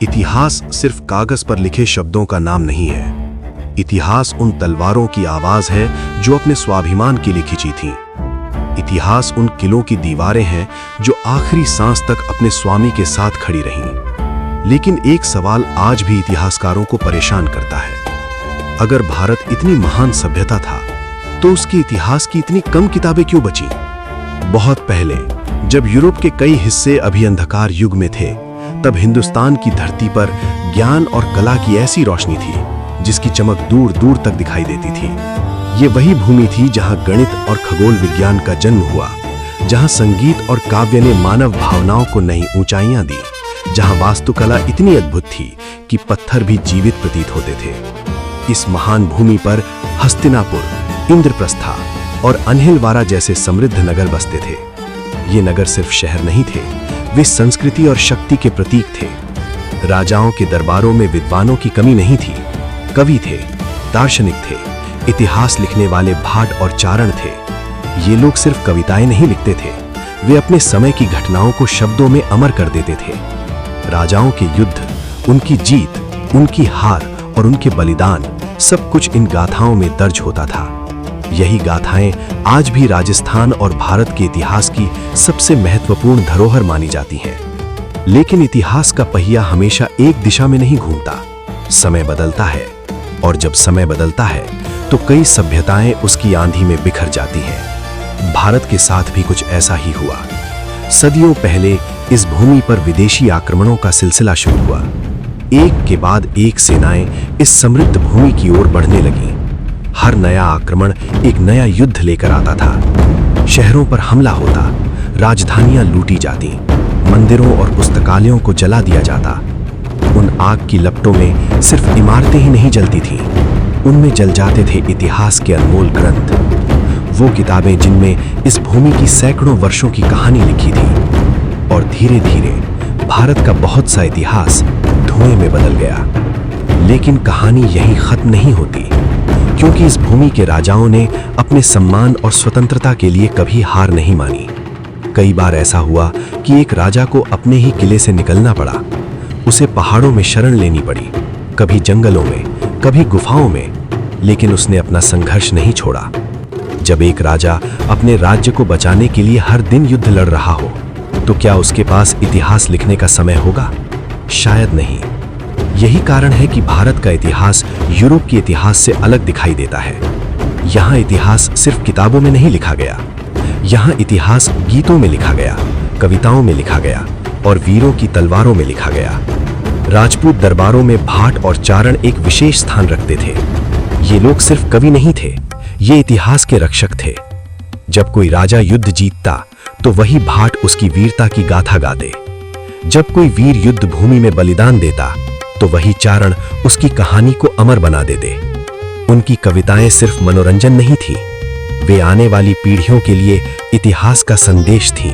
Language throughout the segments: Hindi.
इतिहास सिर्फ कागज पर लिखे शब्दों का नाम नहीं है। इतिहास उन तलवारों की आवाज है जो अपने स्वाभिमान के लिए खिंची थीं। इतिहास उन किलों की दीवारें हैं जो आखिरी सांस तक अपने स्वामी के साथ खड़ी रहीं। लेकिन एक सवाल आज भी इतिहासकारों को परेशान करता है। अगर भारत इतनी महान सभ्यता था तो उसके इतिहास की इतनी कम किताबें क्यों बची? बहुत पहले, जब यूरोप के कई हिस्से अभी अंधकार युग में थे, तब हिंदुस्तान की धरती पर ज्ञान और कला की ऐसी रोशनी थी जिसकी चमक दूर दूर तक दिखाई देती थी। ये वही भूमि थी जहां गणित और खगोल विज्ञान का जन्म हुआ, जहां संगीत और काव्य ने मानव भावनाओं को नई ऊंचाइयां दी, जहां वास्तुकला इतनी अद्भुत थी कि पत्थर भी जीवित प्रतीत होते थे। इस महान भूमि पर हस्तिनापुर, इंद्रप्रस्था और अनहिलवारा जैसे समृद्ध नगर बसते थे। ये नगर सिर्फ शहर नहीं थे, वे संस्कृति और शक्ति के प्रतीक थे। राजाओं के दरबारों में विद्वानों की कमी नहीं थी। कवि थे, दार्शनिक थे, इतिहास लिखने वाले भाट और चारण थे। ये लोग सिर्फ कविताएं नहीं लिखते थे, वे अपने समय की घटनाओं को शब्दों में अमर कर देते थे। राजाओं के युद्ध, उनकी जीत, उनकी हार और उनके बलिदान, सब कुछ इन गाथाओं में दर्ज होता था। यही गाथाएं आज भी राजस्थान और भारत के इतिहास की सबसे महत्वपूर्ण धरोहर मानी जाती हैं। लेकिन इतिहास का पहिया हमेशा एक दिशा में नहीं घूमता। समय बदलता है, और जब समय बदलता है तो कई सभ्यताएं उसकी आंधी में बिखर जाती हैं। भारत के साथ भी कुछ ऐसा ही हुआ। सदियों पहले इस भूमि पर विदेशी आक्रमणों का सिलसिला शुरू हुआ। एक के बाद एक सेनाएं इस समृद्ध भूमि की ओर बढ़ने लगीं। हर नया आक्रमण एक नया युद्ध लेकर आता था। शहरों पर हमला होता, राजधानियां लूटी जाती, मंदिरों और पुस्तकालयों को जला दिया जाता। उन आग की लपटों में सिर्फ इमारतें ही नहीं जलती थीं, उनमें जल जाते थे इतिहास के अनमोल ग्रंथ, वो किताबें जिनमें इस भूमि की सैकड़ों वर्षों की कहानी लिखी थी। और धीरे धीरे भारत का बहुत सा इतिहास धुएं में बदल गया। लेकिन कहानी यहीं खत्म नहीं होती, क्योंकि इस भूमि के राजाओं ने अपने सम्मान और स्वतंत्रता के लिए कभी हार नहीं मानी। कई बार ऐसा हुआ कि एक राजा को अपने ही किले से निकलना पड़ा। उसे पहाड़ों में शरण लेनी पड़ी, कभी जंगलों में, कभी गुफाओं में, लेकिन उसने अपना संघर्ष नहीं छोड़ा। जब एक राजा अपने राज्य को बचाने के लिए हर दिन युद्ध लड़ रहा हो, तो क्या उसके पास इतिहास लिखने का समय होगा? शायद नहीं। यही कारण है कि भारत का इतिहास यूरोप के इतिहास से अलग दिखाई देता है। यहाँ इतिहास सिर्फ किताबों में नहीं लिखा गया, यहाँ इतिहास गीतों में लिखा गया, कविताओं में लिखा गया और वीरों की तलवारों में लिखा गया। राजपूत दरबारों में भाट और चारण एक विशेष स्थान रखते थे। ये लोग सिर्फ कवि नहीं थे, ये इतिहास के रक्षक थे। जब कोई राजा युद्ध जीतता तो वही भाट उसकी वीरता की गाथा गाते। जब कोई वीर युद्ध भूमि में बलिदान देता तो वही चारण उसकी कहानी को अमर बना देते। उनकी कविताएं सिर्फ मनोरंजन नहीं थी, वे आने वाली पीढ़ियों के लिए इतिहास का संदेश थीं।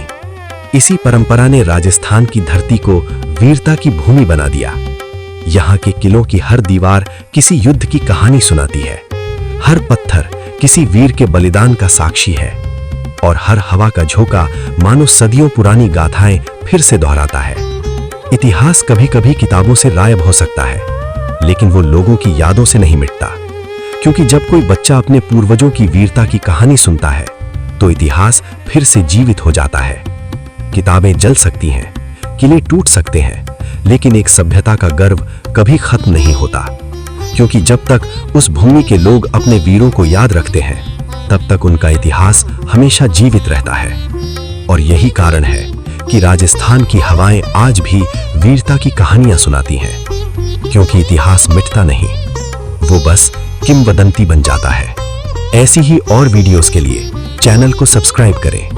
इसी परंपरा ने राजस्थान की धरती को वीरता की भूमि बना दिया। यहाँ के किलों की हर दीवार किसी युद्ध की कहानी सुनाती है, हर पत्थर किसी वीर के बलिदान का साक्षी है, और हर हवा का झोंका मानो सदियों पुरानी गाथाएं फिर से दोहराता है। इतिहास कभी कभी किताबों से गायब हो सकता है, लेकिन वो लोगों की यादों से नहीं मिटता। क्योंकि जब कोई बच्चा अपने पूर्वजों की वीरता की कहानी सुनता है तो इतिहास फिर से जीवित हो जाता है। किताबें जल सकती हैं, किले टूट सकते हैं, लेकिन एक सभ्यता का गर्व कभी खत्म नहीं होता। क्योंकि जब तक उस भूमि के लोग अपने वीरों को याद रखते हैं, तब तक उनका इतिहास हमेशा जीवित रहता है। और यही कारण है कि राजस्थान की हवाएं आज भी वीरता की कहानियां सुनाती हैं। क्योंकि इतिहास मिटता नहीं, वो बस किंवदंती बन जाता है। ऐसी ही और वीडियोस के लिए चैनल को सब्सक्राइब करें।